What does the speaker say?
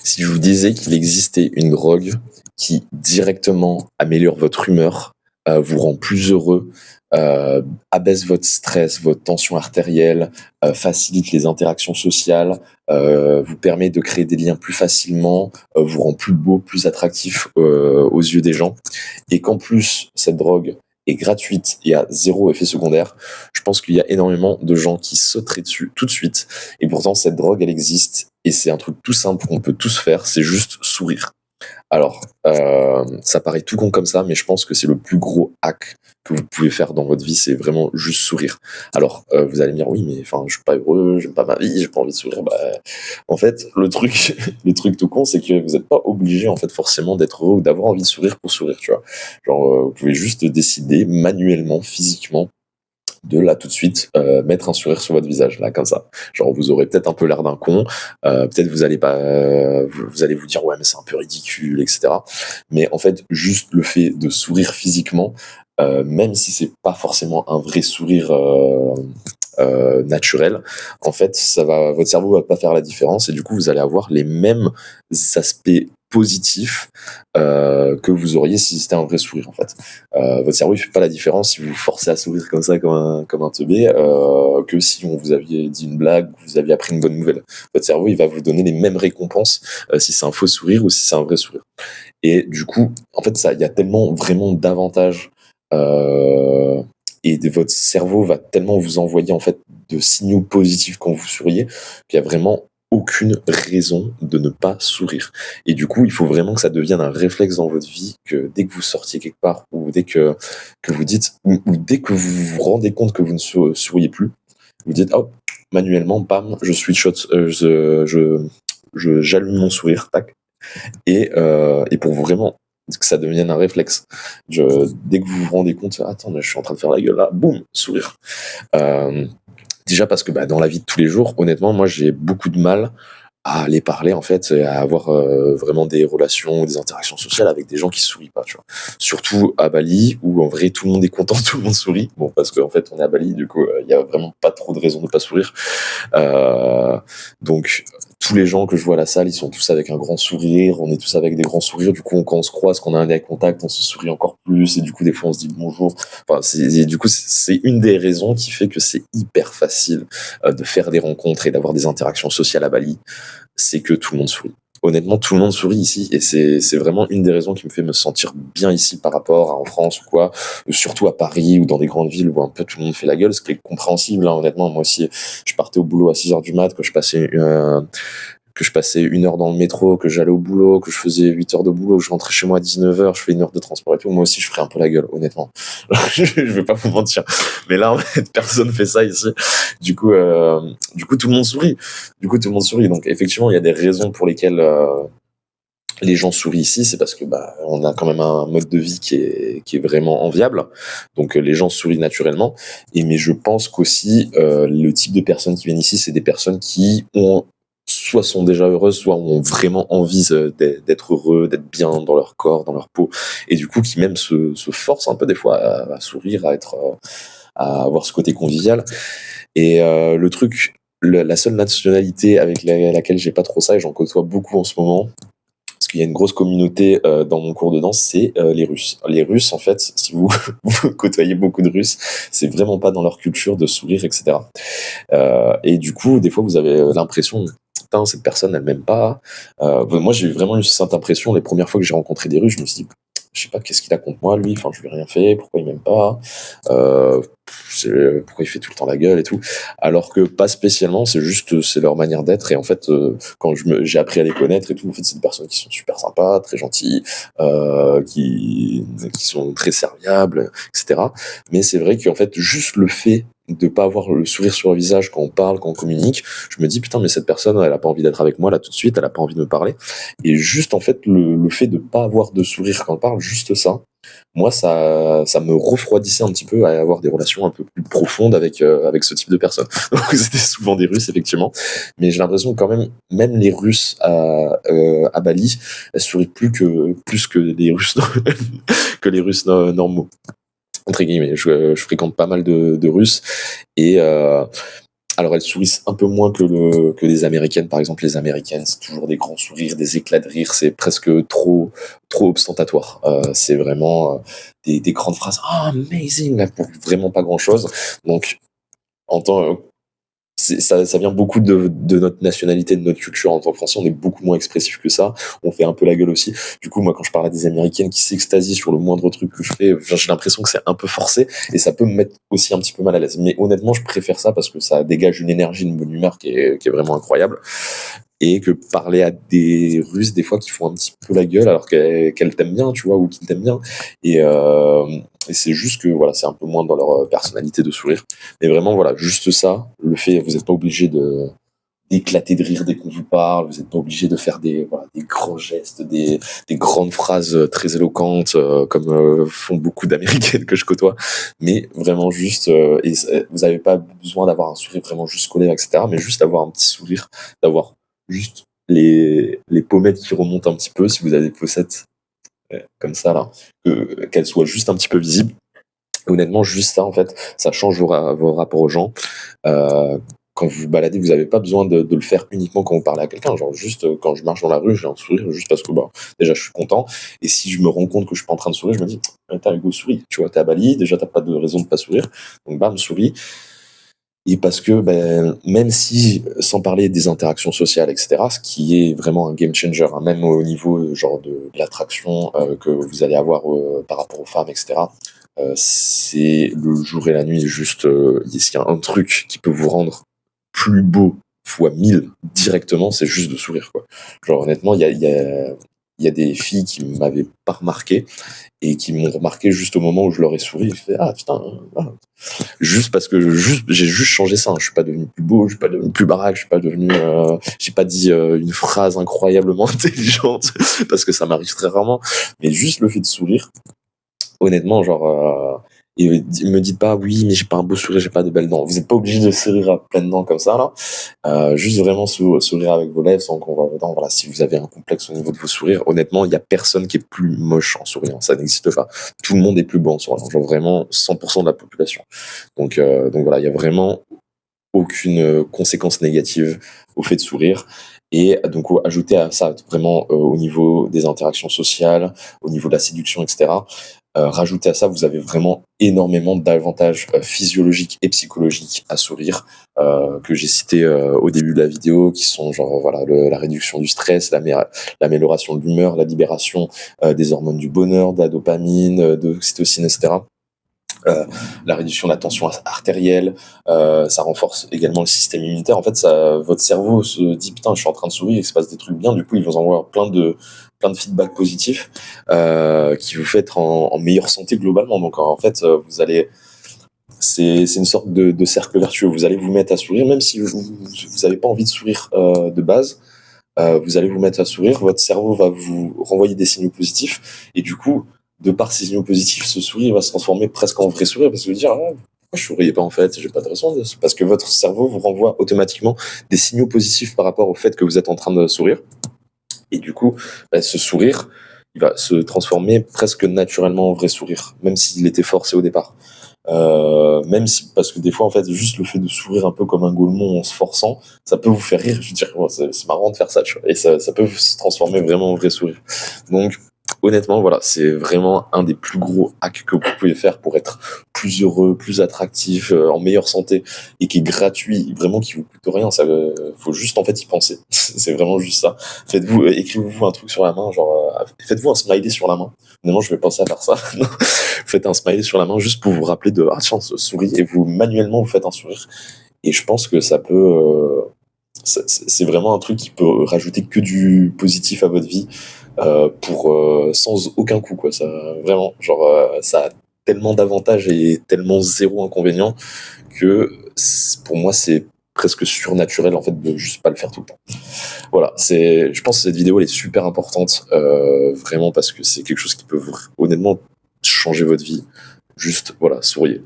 Si je vous disais qu'il existait une drogue qui directement améliore votre humeur, vous rend plus heureux, abaisse votre stress, votre tension artérielle, facilite les interactions sociales, vous permet de créer des liens plus facilement, vous rend plus beau, plus attractif, aux yeux des gens et qu'en plus cette drogue est gratuite et a 0 effet secondaire, je pense qu'il y a énormément de gens qui sauteraient dessus tout de suite et pourtant cette drogue elle existe et c'est un truc tout simple qu'on peut tous faire, c'est juste sourire. Alors, ça paraît tout con comme ça, mais je pense que c'est le plus gros hack que vous pouvez faire dans votre vie, c'est vraiment juste sourire. Alors, vous allez me dire: «Oui, mais enfin, je suis pas heureux, j'aime pas ma vie, j'ai pas envie de sourire». Bah, en fait, le truc le truc tout con, c'est que vous êtes pas obligé, en fait, forcément d'être heureux ou d'avoir envie de sourire pour sourire, tu vois? Genre, vous pouvez juste décider manuellement, physiquement de là tout de suite mettre un sourire sur votre visage là comme ça. Genre vous aurez peut-être un peu l'air d'un con, peut-être vous allez pas, vous allez vous dire ouais mais c'est un peu ridicule etc. Mais en fait juste le fait de sourire physiquement, même si c'est pas forcément un vrai sourire naturel, en fait votre cerveau va pas faire la différence et du coup vous allez avoir les mêmes aspects positifs que vous auriez si c'était un vrai sourire en fait. Votre cerveau il fait pas la différence si vous vous forcez à sourire comme ça comme un teubé que si on vous aviez dit une blague ou vous aviez appris une bonne nouvelle. Votre cerveau il va vous donner les mêmes récompenses si c'est un faux sourire ou si c'est un vrai sourire. Et du coup, en fait, ça, il y a tellement vraiment d'avantages et votre cerveau va tellement vous envoyer en fait de signaux positifs quand vous souriez qu'il y a vraiment aucune raison de ne pas sourire. Et du coup, il faut vraiment que ça devienne un réflexe dans votre vie, que dès que vous sortiez quelque part ou dès que vous dites ou dès que vous vous rendez compte que vous ne souriez plus, vous dites hop, manuellement, bam, je switch, j'allume mon sourire, tac, et pour vraiment que ça devienne un réflexe. Dès que vous vous rendez compte, attends, je suis en train de faire la gueule là, boum, sourire. Euh, Déjà parce que bah, dans la vie de tous les jours, honnêtement, moi j'ai beaucoup de mal à aller parler en fait, et à avoir vraiment des relations, des interactions sociales avec des gens qui sourient pas, tu vois. Surtout à Bali où en vrai tout le monde est content, tout le monde sourit. Bon parce qu'en fait on est à Bali, du coup il y a vraiment pas trop de raisons de pas sourire. Euh, donc tous les gens que je vois à la salle, ils sont tous avec un grand sourire, on est tous avec des grands sourires, du coup quand on se croise, qu'on a un eye contact, on se sourit encore plus, et du coup des fois on se dit bonjour. Enfin, du coup c'est une des raisons qui fait que c'est hyper facile de faire des rencontres et d'avoir des interactions sociales à Bali, c'est que tout le monde sourit. Honnêtement, tout le monde sourit ici et c'est vraiment une des raisons qui me fait me sentir bien ici par rapport à en France ou quoi, surtout à Paris ou dans des grandes villes où un peu tout le monde fait la gueule, ce qui est compréhensible, hein, honnêtement. Moi aussi, je partais au boulot à 6 heures du mat, que je passais 1 heure dans le métro, que j'allais au boulot, que je faisais 8 heures de boulot, que je rentrais chez moi à 19 heures, je fais 1 heure de transport et tout, moi aussi je ferais un peu la gueule, honnêtement. Je vais pas vous mentir. Mais là, en fait, personne fait ça ici. Du coup, tout le monde sourit. Du coup, tout le monde sourit. Donc, effectivement, il y a des raisons pour lesquelles les gens sourient ici. C'est parce que bah, on a quand même un mode de vie qui est vraiment enviable. Donc, les gens sourient naturellement. Mais je pense qu'aussi, le type de personnes qui viennent ici, c'est des personnes qui ont soit sont déjà heureuses, soit ont vraiment envie d'être heureux, d'être bien dans leur corps, dans leur peau, et du coup qui même se forcent un peu des fois à sourire, à avoir ce côté convivial. Et le truc, la seule nationalité avec laquelle j'ai pas trop ça, et j'en côtoie beaucoup en ce moment, parce qu'il y a une grosse communauté dans mon cours de danse, c'est les Russes. Les Russes, en fait, si vous, vous côtoyez beaucoup de Russes, c'est vraiment pas dans leur culture de sourire, etc. Et du coup, des fois, vous avez l'impression, putain, cette personne, elle m'aime pas. Moi, j'ai vraiment eu cette impression les premières fois que j'ai rencontré des Russes, je me suis dit, je sais pas qu'est-ce qu'il a contre moi, lui, enfin, je lui ai rien fait, pourquoi il m'aime pas, pourquoi il fait tout le temps la gueule et tout. Alors que pas spécialement, c'est juste, c'est leur manière d'être. Et en fait, quand j'ai appris à les connaître et tout, en fait, c'est des personnes qui sont super sympas, très gentilles, qui sont très serviables, etc. Mais c'est vrai qu'en fait, juste le fait de pas avoir le sourire sur le visage quand on parle, quand on communique, je me dis putain mais cette personne elle a pas envie d'être avec moi là tout de suite, elle a pas envie de me parler. Et juste en fait le fait de pas avoir de sourire quand on parle, juste ça, moi ça me refroidissait un petit peu à avoir des relations un peu plus profondes avec ce type de personnes. Donc c'était souvent des Russes effectivement, mais j'ai l'impression que quand même les Russes à Bali, elles sourient plus que les Russes que les Russes normaux entre guillemets. Je fréquente pas mal de Russes et Alors elles sourissent un peu moins que les américaines. Par exemple, les américaines, c'est toujours des grands sourires, des éclats de rire, c'est presque trop ostentatoire. C'est vraiment des grandes phrases, ah amazing, là, pour vraiment pas grand-chose. Donc en tant ça vient beaucoup de notre nationalité, de notre culture. En tant que Français, on est beaucoup moins expressif que ça. On fait un peu la gueule aussi. Du coup, moi, quand je parle à des Américaines qui s'extasient sur le moindre truc que je fais, enfin, j'ai l'impression que c'est un peu forcé et ça peut me mettre aussi un petit peu mal à l'aise. Mais honnêtement, je préfère ça parce que ça dégage une énergie, une bonne humeur qui est vraiment incroyable. Et que parler à des Russes, des fois, qui font un petit peu la gueule alors qu'elles t'aiment bien, tu vois, ou qu'ils t'aiment bien. Et, euh, et c'est juste que, voilà, c'est un peu moins dans leur personnalité de sourire. Mais vraiment, voilà, juste ça, le fait, vous n'êtes pas obligé d'éclater de rire dès qu'on vous parle, vous n'êtes pas obligé de faire des grands gestes, des grandes phrases très éloquentes, comme font beaucoup d'Américaines que je côtoie, mais vraiment juste, vous n'avez pas besoin d'avoir un sourire vraiment juste collé, etc., mais juste avoir un petit sourire, d'avoir juste les pommettes qui remontent un petit peu, si vous avez des fossettes comme ça, là, qu'elles soient juste un petit peu visibles. Honnêtement, juste ça, en fait, ça change vos rapports aux gens. Euh, Quand vous vous baladez, vous n'avez pas besoin de le faire uniquement quand vous parlez à quelqu'un. Genre, juste quand je marche dans la rue, j'ai un sourire juste parce que, bah, déjà, je suis content. Et si je me rends compte que je suis pas en train de sourire, je me dis, t'as Hugo, souris. Tu vois, t'es à Bali, déjà, t'as pas de raison de pas sourire. Donc, bam, souris. Et parce que, ben, même si, sans parler des interactions sociales, etc., ce qui est vraiment un game changer, hein, même au niveau genre de l'attraction que vous allez avoir par rapport aux femmes, etc., c'est le jour et la nuit. Juste, s'il y a un truc qui peut vous rendre plus beau fois 1000 directement, c'est juste de sourire, quoi. Genre, honnêtement, il y a des filles qui m'avaient pas remarqué et qui m'ont remarqué juste au moment où je leur ai souri. Je fais, ah putain, ah, juste parce que j'ai juste changé ça, hein. Je suis pas devenu plus beau, je suis pas devenu plus baraque, je suis pas devenu j'ai pas dit une phrase incroyablement intelligente parce que ça m'arrive très rarement, mais juste le fait de sourire, honnêtement, genre et me dites pas oui mais j'ai pas un beau sourire, j'ai pas de belles dents. Vous êtes pas obligé de sourire à pleines dents comme ça là. Juste vraiment sourire avec vos lèvres sans qu'on voit vos dents. Voilà, si vous avez un complexe au niveau de vos sourires, honnêtement, il y a personne qui est plus moche en souriant, ça n'existe pas. Tout le monde est plus beau en souriant, genre vraiment 100% de la population. Donc voilà, il y a vraiment aucune conséquence négative au fait de sourire. Et donc, ajouter à ça, vraiment, au niveau des interactions sociales, au niveau de la séduction, etc., rajouter à ça, vous avez vraiment énormément d'avantages physiologiques et psychologiques à sourire, que j'ai cité au début de la vidéo, qui sont genre, voilà, la réduction du stress, l'amélioration de l'humeur, la libération des hormones du bonheur, de la dopamine, de l'oxytocine, etc. euh, la réduction de la tension artérielle, ça renforce également le système immunitaire. En fait, votre cerveau se dit putain, je suis en train de sourire, il se passe des trucs bien. Du coup, il vous envoie plein de feedback positifs qui vous fait être en meilleure santé globalement. Donc, en fait, c'est une sorte de cercle vertueux. Vous allez vous mettre à sourire, même si vous n'avez pas envie de sourire de base. Vous allez vous mettre à sourire, votre cerveau va vous renvoyer des signaux positifs, et du coup, de par ces signaux positifs, ce sourire va se transformer presque en vrai sourire, parce que vous dire, ah, pourquoi je souriais pas en fait, j'ai pas de raison, parce que votre cerveau vous renvoie automatiquement des signaux positifs par rapport au fait que vous êtes en train de sourire, et du coup, bah, ce sourire, il va se transformer presque naturellement en vrai sourire, même s'il était forcé au départ. Même si, parce que des fois, en fait, juste le fait de sourire un peu comme un golemon en se forçant, ça peut vous faire rire. Je veux dire, bon, c'est marrant de faire ça, tu vois. Et ça peut se transformer vraiment en vrai sourire. Donc, honnêtement, voilà, c'est vraiment un des plus gros hacks que vous pouvez faire pour être plus heureux, plus attractif, en meilleure santé et qui est gratuit, vraiment qui vous coûte rien. Ça, faut juste en fait y penser. C'est vraiment juste ça. Écrivez-vous un truc sur la main, genre, faites-vous un smiley sur la main. Maintenant, je vais penser à faire ça. Faites un smiley sur la main juste pour vous rappeler de ah tiens, souris, et vous manuellement vous faites un sourire. Et je pense que ça peut c'est vraiment un truc qui peut rajouter que du positif à votre vie pour sans aucun coût, quoi. Ça vraiment, genre ça a tellement d'avantages et tellement zéro inconvénient que pour moi c'est presque surnaturel en fait de juste pas le faire tout le temps. Voilà, je pense que cette vidéo elle est super importante vraiment parce que c'est quelque chose qui peut honnêtement changer votre vie. Juste voilà, souriez.